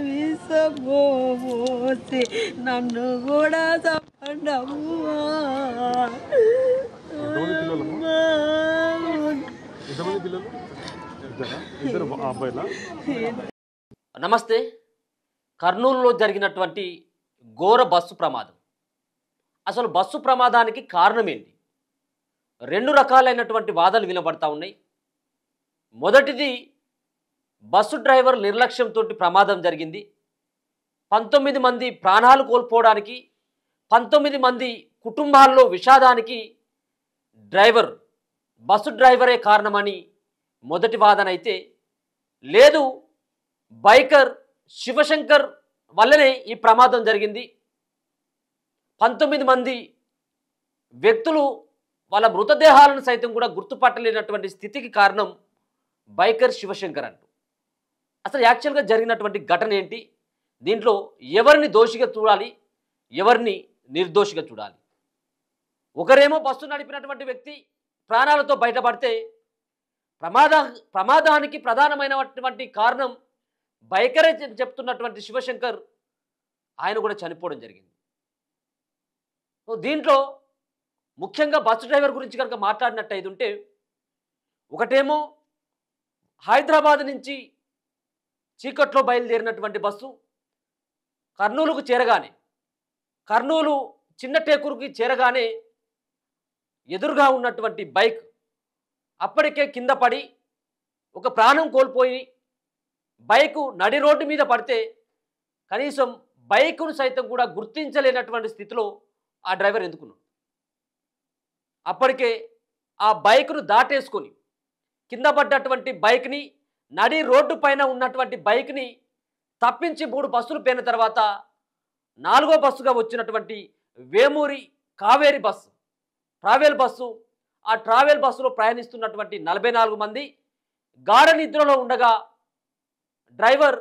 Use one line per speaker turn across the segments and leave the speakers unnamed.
విసమోసి నన్ను కూడా చంపండమ్మా.
నమస్తే. కర్నూలులో జరిగినటువంటి ఘోర బస్సు ప్రమాదం. అసలు బస్సు ప్రమాదానికి కారణం ఏంటి? రెండు రకాలైనటువంటి వాదనలు వినబడతా ఉన్నాయి. మొదటిది, బస్సు డ్రైవర్ నిర్లక్ష్యంతో ప్రమాదం జరిగింది. 19 మంది ప్రాణాలు కోల్పోవడానికి, 19 మంది కుటుంబాల్లో విషాదానికి బస్సు డ్రైవరే కారణమని మొదటి వాదన అయితే, లేదు బైకర్ శివశంకర్ వల్లనే ఈ ప్రమాదం జరిగింది. 19 మంది వ్యక్తులు వాళ్ళ మృతదేహాలను సైతం కూడా గుర్తుపట్టలేనటువంటి స్థితికి కారణం బైకర్ శివశంకర్ అంటూ. అసలు యాక్చువల్గా జరిగినటువంటి ఘటన ఏంటి? దీంట్లో ఎవరిని దోషిగా చూడాలి, ఎవరిని నిర్దోషిగా చూడాలి? ఒకరేమో బస్సు నడిపినటువంటి వ్యక్తి ప్రాణాలతో బయటపడితే, ప్రమాదానికి ప్రధానమైనటువంటి కారణం బైకరే చెప్తున్నటువంటి శివశంకర్ ఆయన కూడా చనిపోవడం జరిగింది. దీంట్లో ముఖ్యంగా బస్సు డ్రైవర్ గురించి కనుక మాట్లాడినట్టయితే ఉంటే, ఒకటేమో హైదరాబాద్ నుంచి చీకట్లో బయలుదేరినటువంటి బస్సు కర్నూలుకు చేరగానే, కర్నూలు చిన్న టేకూరుకి చేరగానే ఎదురుగా ఉన్నటువంటి బైక్ అప్పటికే కింద పడి ఒక ప్రాణం కోల్పోయి బైకు నడి రోడ్డు మీద పడితే కనీసం బైకును సైతం కూడా గుర్తించలేనటువంటి స్థితిలో ఆ డ్రైవర్ ఎందుకున్నాడు. అప్పటికే ఆ బైకును దాటేసుకొని కింద పడ్డటువంటి బైక్ని, నడి రోడ్డు పైన ఉన్నటువంటి బైక్ని తప్పించి 3 బస్సులు పోయిన తర్వాత 4వ బస్సుగా వచ్చినటువంటి Vemuri Kaveri bus, travel bus, ఆ ట్రావెల్ బస్సులో ప్రయాణిస్తున్నటువంటి 44 మంది గాఢ నిద్రలో ఉండగా డ్రైవర్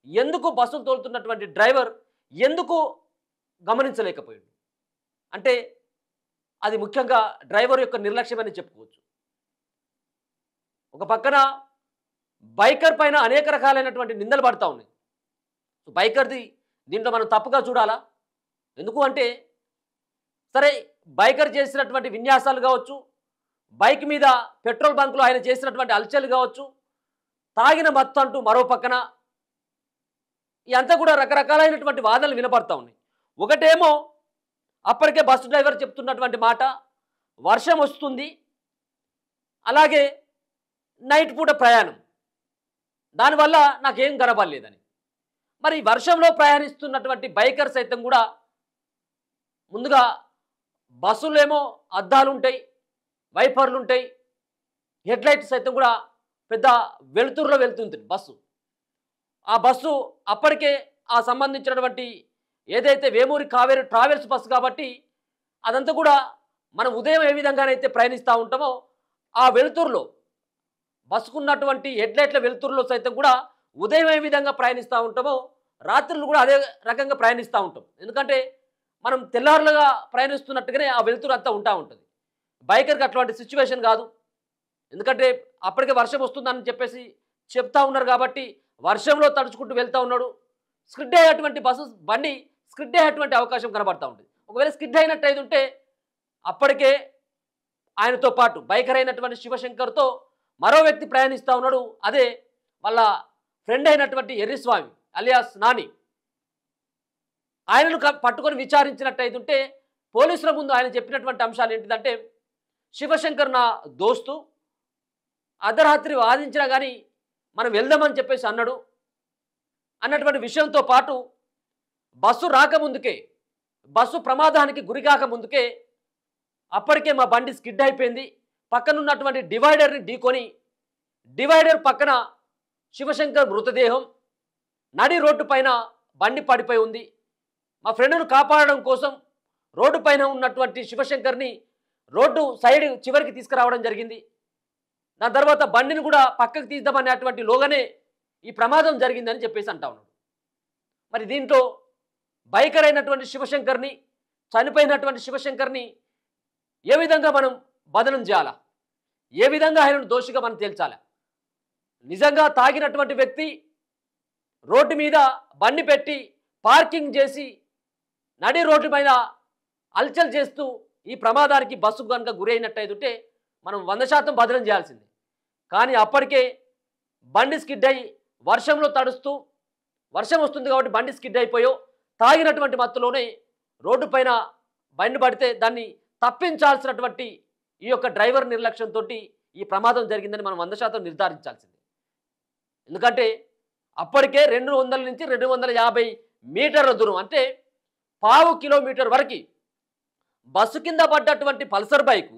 ఎందుకు, బస్సులు తోలుతున్నటువంటి డ్రైవర్ ఎందుకు గమనించలేకపోయాడు అంటే అది ముఖ్యంగా డ్రైవర్ యొక్క నిర్లక్ష్యమని చెప్పుకోవచ్చు. ఒక పక్కన బైకర్ పైన అనేక రకాలైనటువంటి నిందలు పడతా ఉన్నాయి. బైకర్ది దీంట్లో మనం తప్పుగా చూడాలా? ఎందుకు అంటే, సరే బైకర్ చేసినటువంటి విన్యాసాలు కావచ్చు, బైక్ మీద పెట్రోల్ బంకులో ఆయన చేసినటువంటి అలచలు కావచ్చు, తాగిన మత్తు అంటూ మరో పక్కన ఇదంతా కూడా రకరకాలైనటువంటి వాదనలు వినపడతా ఉన్నాయి. ఒకటేమో అప్పటికే బస్సు డ్రైవర్ చెప్తున్నటువంటి మాట, వర్షం వస్తుంది, అలాగే నైట్ పూట ప్రయాణం, దానివల్ల నాకేం కనబడలేదని. మరి వర్షంలో ప్రయాణిస్తున్నటువంటి బైకర్ సైతం కూడా ముందుగా బస్సులేమో అద్దాలు ఉంటాయి, వైపర్లు ఉంటాయి, హెడ్లైట్స్ సైతం కూడా పెద్ద వెలుతురులో వెళ్తుంది బస్సు. ఆ బస్సు అప్పటికే ఆ సంబంధించినటువంటి ఏదైతే వేమూరి కావేరి ట్రావెల్స్ బస్సు కాబట్టి అదంతా కూడా మనం ఉదయం ఏ విధంగానైతే ప్రయాణిస్తూ ఉంటామో ఆ వెలుతురులో, బస్సుకున్నటువంటి హెడ్లైట్ల వెలుతురులో సైతం కూడా ఉదయం ఏ విధంగా ప్రయాణిస్తూ ఉంటామో రాత్రులు కూడా అదే రకంగా ప్రయాణిస్తూ ఉంటాం. ఎందుకంటే మనం తెల్లారులుగా ప్రయాణిస్తున్నట్టుగానే ఆ వెలుతురు అంతా ఉంటా ఉంటుంది. బైకర్కి అటువంటి సిచ్యువేషన్ కాదు. ఎందుకంటే అప్పటికే వర్షం వస్తుందని చెప్పేసి చెప్తా ఉన్నారు కాబట్టి వర్షంలో తడుచుకుంటూ వెళ్తూ ఉన్నాడు. స్కిడ్ అయ్యేటువంటి బండి స్కిడ్ అయ్యేటువంటి అవకాశం కనబడతా ఉంటుంది. ఒకవేళ స్కిడ్ అయినట్టయితే ఉంటే అప్పటికే ఆయనతో పాటు బైకర్ అయినటువంటి శివశంకర్తో మరో వ్యక్తి ప్రయాణిస్తూ ఉన్నాడు. అదే వాళ్ళ ఫ్రెండ్ అయినటువంటి ఎర్రిస్వామి అలియాస్ నాని. ఆయనను పట్టుకొని విచారించినట్టయితే ఉంటే పోలీసుల ముందు ఆయన చెప్పినటువంటి అంశాలు ఏంటిదంటే, శివశంకర్ నా దోస్తు, అర్ధరాత్రి వాదించినా కానీ మనం వెళ్దామని చెప్పేసి అన్నటువంటి విషయంతో పాటు బస్సు రాకముందుకే, బస్సు ప్రమాదానికి గురి కాకముందుకే అప్పటికే మా బండి స్కిడ్ అయిపోయింది, పక్కనున్నటువంటి డివైడర్ని ఢీకొని డివైడర్ పక్కన శివశంకర్ మృతదేహం, నడి రోడ్డు పైన బండి పడిపోయి ఉంది. మా ఫ్రెండ్ను కాపాడడం కోసం రోడ్డు పైన ఉన్నటువంటి శివశంకర్ని రోడ్డు సైడ్ చివరికి తీసుకురావడం జరిగింది. దాని తర్వాత బండిని కూడా పక్కకు తీద్దామనేటువంటి లోగానే ఈ ప్రమాదం జరిగిందని చెప్పేసి అంటా ఉన్నాడు. మరి దీంట్లో బైకర్ అయినటువంటి శివశంకర్ని, చనిపోయినటువంటి శివశంకర్ని ఏ విధంగా మనం బదనం చేయాలా? ఏ విధంగా ఆయనను దోషిగా మనం తేల్చాలా? నిజంగా తాగినటువంటి వ్యక్తి రోడ్డు మీద బండి పెట్టి పార్కింగ్ చేసి నడి రోడ్డు పైన అల్చల్ చేస్తూ ఈ ప్రమాదానికి బస్సు కనుక గురైనట్టయితే మనం 100% భద్రం చేయాల్సిందే. కానీ అప్పటికే బండి స్కిడ్ అయ్యి వర్షంలో తడుస్తూ, వర్షం వస్తుంది కాబట్టి బండి స్కిడ్ అయిపోయో తాగినటువంటి మత్తులోనే రోడ్డు పైన బండి పడితే దాన్ని తప్పించాల్సినటువంటి ఈ యొక్క డ్రైవర్ నిర్లక్ష్యంతో ఈ ప్రమాదం జరిగిందని మనం 100% నిర్ధారించాల్సిందే. ఎందుకంటే అప్పటికే 200 నుంచి 250 మీటర్ల దూరం, అంటే పావు కిలోమీటర్ వరకు బస్సు కింద పడ్డటువంటి పల్సర్ బైకు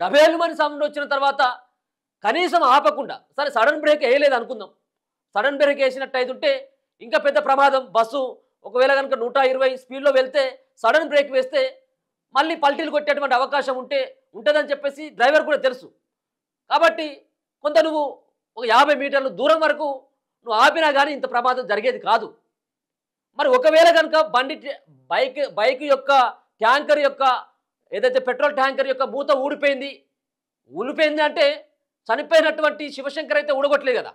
డబేలుమని సౌండ్ వచ్చిన తర్వాత కనీసం ఆపకుండా, సరే సడన్ బ్రేక్ వేయలేదు అనుకుందాం, సడన్ బ్రేక్ వేసినట్టయితుంటే ఇంకా పెద్ద ప్రమాదం. బస్సు ఒకవేళ కనుక 120 స్పీడ్లో వెళ్తే సడన్ బ్రేక్ వేస్తే మళ్ళీ పల్టీలు కొట్టేటువంటి అవకాశం ఉంటుందని చెప్పేసి డ్రైవర్ కూడా తెలుసు. కాబట్టి కొంత నువ్వు ఒక 50 మీటర్లు దూరం వరకు నువ్వు ఆపినా కానీ ఇంత ప్రమాదం జరిగేది కాదు. మరి ఒకవేళ కనుక బైక్ యొక్క ట్యాంకర్ యొక్క ఏదైతే పెట్రోల్ ట్యాంకర్ యొక్క మూత ఊడిపోయింది అంటే చనిపోయినటువంటి శివశంకర్ అయితే ఊడగొట్టలేదు కదా.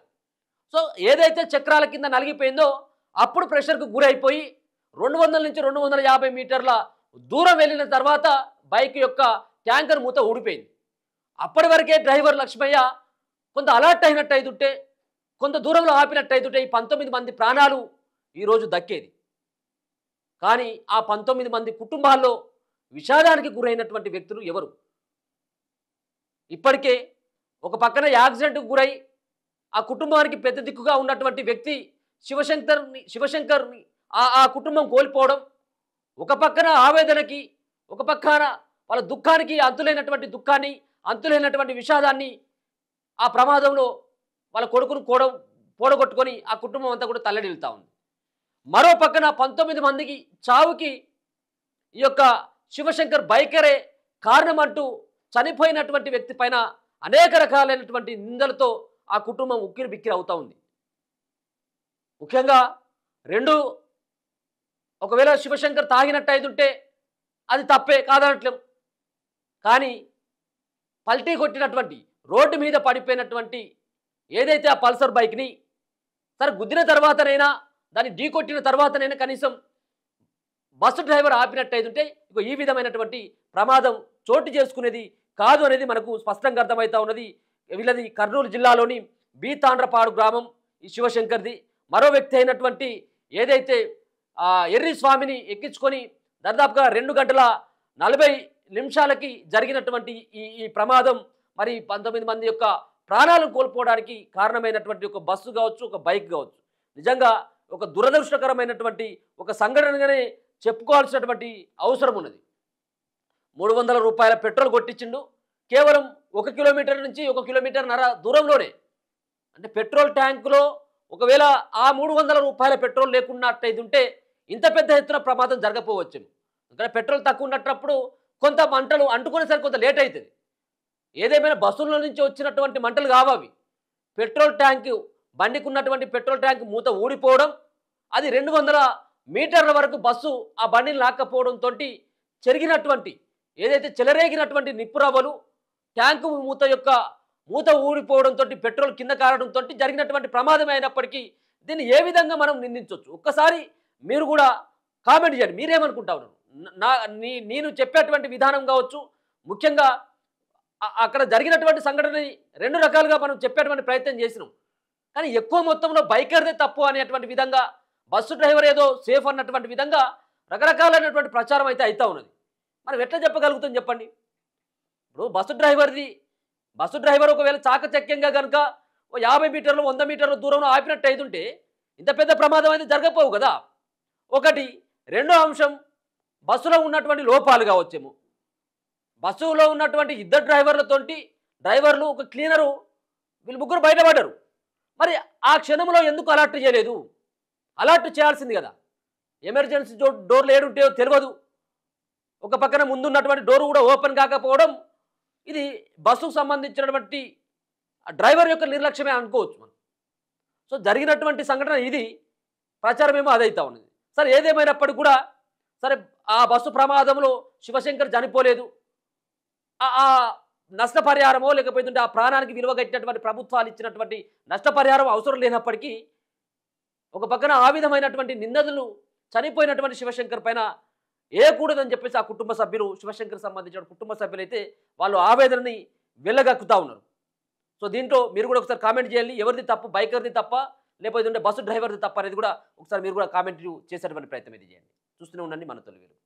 సో ఏదైతే చక్రాల కింద నలిగిపోయిందో అప్పుడు ప్రెషర్కు గురైపోయి 200 నుంచి 250 మీటర్ల దూరం వెళ్ళిన తర్వాత బైక్ యొక్క ట్యాంకర్ మూత ఊడిపోయింది. అప్పటి వరకే డ్రైవర్ లక్ష్మయ్య కొంత అలర్ట్ అయినట్టయితుంటే, కొంత దూరంలో ఆపినట్టయితుంటే ఈ 19 మంది ప్రాణాలు ఈరోజు దక్కేది. కానీ ఆ 19 మంది కుటుంబాల్లో విషాదానికి గురైనటువంటి వ్యక్తులు ఎవరు? ఇప్పటికే ఒక పక్కన యాక్సిడెంట్కు గురై ఆ కుటుంబానికి పెద్ద దిక్కుగా ఉన్నటువంటి వ్యక్తి శివశంకర్ని ఆ కుటుంబం కోల్పోవడం, ఒక పక్కన ఆవేదనకి, ఒక పక్కన వాళ్ళ దుఃఖానికి అంతులేనటువంటి విషాదాన్ని ఆ ప్రమాదంలో వాళ్ళ కొడుకును పోడగొట్టుకొని ఆ కుటుంబం అంతా కూడా తల్లడిల్లుతా ఉంది. మరో పక్కన 19 మందికి చావుకి ఈ యొక్క శివశంకర్ బైకరే కారణమంటూ చనిపోయినటువంటి వ్యక్తి పైన అనేక రకాలైనటువంటి నిందలతో ఆ కుటుంబం ఉక్కిరి బిక్కిరి అవుతా ఉంది. ముఖ్యంగా ఒకవేళ శివశంకర్ తాగినట్టయితుంటే అది తప్పే కాదనట్లేం. కానీ పల్టీ కొట్టినటువంటి రోడ్డు మీద పడిపోయినటువంటి ఏదైతే ఆ పల్సర్ బైక్ని సరే గుద్దిన తర్వాతనైనా, దాన్ని ఢీ కొట్టిన తర్వాతనైనా కనీసం బస్సు డ్రైవర్ ఆపినట్టయితుంటే ఇక ఈ విధమైనటువంటి ప్రమాదం చోటు చేసుకునేది కాదు అనేది మనకు స్పష్టంగా అర్థమవుతా ఉన్నది. వీళ్ళది కర్నూలు జిల్లాలోని బీతాండ్రపాడు గ్రామం ఈ శివశంకర్ది. మరో వ్యక్తి అయినటువంటి ఏదైతే ఎర్రి స్వామిని ఎక్కించుకొని దాదాపుగా 2 గంటల 40 నిమిషాలకి జరిగినటువంటి ఈ ప్రమాదం మరి 19 మంది యొక్క ప్రాణాలను కోల్పోవడానికి కారణమైనటువంటి ఒక బస్సు కావచ్చు, ఒక బైక్ కావచ్చు. నిజంగా ఒక దురదృష్టకరమైనటువంటి ఒక సంఘటనగానే చెప్పుకోవాల్సినటువంటి అవసరం ఉన్నది. 300 రూపాయల పెట్రోల్ కొట్టించిండు కేవలం 1 కిలోమీటర్ నుంచి 1.5 కిలోమీటర్న్నర దూరంలోనే. అంటే పెట్రోల్ ట్యాంకులో ఒకవేళ ఆ 300 రూపాయల పెట్రోల్ లేకున్నట్టయితుంటే ఇంత పెద్ద ఎత్తున ప్రమాదం జరగకపోవచ్చు. ఎందుకంటే పెట్రోల్ తక్కువ ఉన్నప్పుడు కొంత మంటలు అంటుకునేసరికి కొంత లేట్ అవుతుంది. ఏదేమైనా బస్సుల నుంచి వచ్చినటువంటి మంటలు కావవి. పెట్రోల్ ట్యాంకు బండికి ఉన్నటువంటి పెట్రోల్ ట్యాంక్ మూత ఊడిపోవడం, అది 200 మీటర్ల వరకు బస్సు ఆ బండిని లాక్కపోవడంతో చెరిగినటువంటి ఏదైతే చెలరేగినటువంటి నిప్పురవ్వలు ట్యాంకు మూత ఊడిపోవడంతో పెట్రోల్ కింద కారడంతో జరిగినటువంటి ప్రమాదం అయినప్పటికీ దీన్ని ఏ విధంగా మనం నిందించవచ్చు? ఒక్కసారి మీరు కూడా కామెంట్ చేయండి. మీరేమనుకుంటారు? నేను చెప్పేటువంటి విధానం కావచ్చు, ముఖ్యంగా అక్కడ జరిగినటువంటి సంఘటనని 2 రకాలుగా మనం చెప్పేటువంటి ప్రయత్నం చేసినాం. కానీ ఎక్కువ మొత్తంలో బైకర్దే తప్పు అనేటువంటి విధంగా, బస్సు డ్రైవర్ ఏదో సేఫ్ అన్నటువంటి విధంగా రకరకాలైనటువంటి ప్రచారం అయితే అవుతా ఉన్నది. మనం ఎట్లా చెప్పగలుగుతాం చెప్పండి? ఇప్పుడు బస్సు డ్రైవర్ ఒకవేళ చాకచక్యంగా కనుక 50 మీటర్లు 100 మీటర్ల దూరంలో ఆపినట్టు అవుతుంటే ఇంత పెద్ద ప్రమాదం అయితే జరగపోవు కదా. ఒకటి. రెండో అంశం, బస్సులో ఉన్నటువంటి లోపాలు కావచ్చేమో. బస్సులో ఉన్నటువంటి 2 డ్రైవర్లు, ఒక క్లీనరు, వీళ్ళు ముగ్గురు బయటపడ్డారు. మరి ఆ క్షణంలో ఎందుకు అలర్ట్ చేయలేదు? అలర్ట్ చేయాల్సింది కదా. ఎమర్జెన్సీ డోర్లు ఏడుంటాయో తెలియదు. ఒక పక్కన ముందున్నటువంటి డోరు కూడా ఓపెన్ కాకపోవడం, ఇది బస్సుకు సంబంధించినటువంటి డ్రైవర్ యొక్క నిర్లక్ష్యమే అనుకోవచ్చు మనం. సో జరిగినటువంటి సంఘటన ఇది, ప్రచారం ఏమో అదైతా ఉన్నది. సరే ఏదేమైనప్పటికీ కూడా సరే ఆ బస్సు ప్రమాదంలో శివశంకర్ చనిపోలేదు. ఆ నష్టపరిహారమో లేకపోతే ఆ ప్రాణానికి విలువ కట్టినటువంటి ప్రభుత్వాలు ఇచ్చినటువంటి నష్టపరిహారం అవసరం లేనప్పటికీ ఒక పక్కన ఆ విధమైనటువంటి నిందలు చనిపోయినటువంటి శివశంకర్ పైన వేయకూడదని చెప్పేసి ఆ కుటుంబ సభ్యులు, శివశంకర్ సంబంధించిన కుటుంబ సభ్యులైతే వాళ్ళు ఆవేదనని వెళ్ళగక్కుతా ఉన్నారు. సో దీంట్లో మీరు కూడా ఒకసారి కామెంట్ చేయాలి, ఎవరిది తప్పు, బైకర్ది తప్ప లేకపోతే బస్సు డ్రైవర్ది తప్ప అనేది కూడా ఒకసారి మీరు కూడా కామెంట్ చేసేటువంటి ప్రయత్నం ఇది చేయండి. చూస్తూనే ఉండండి మన తొలి వెలుగు.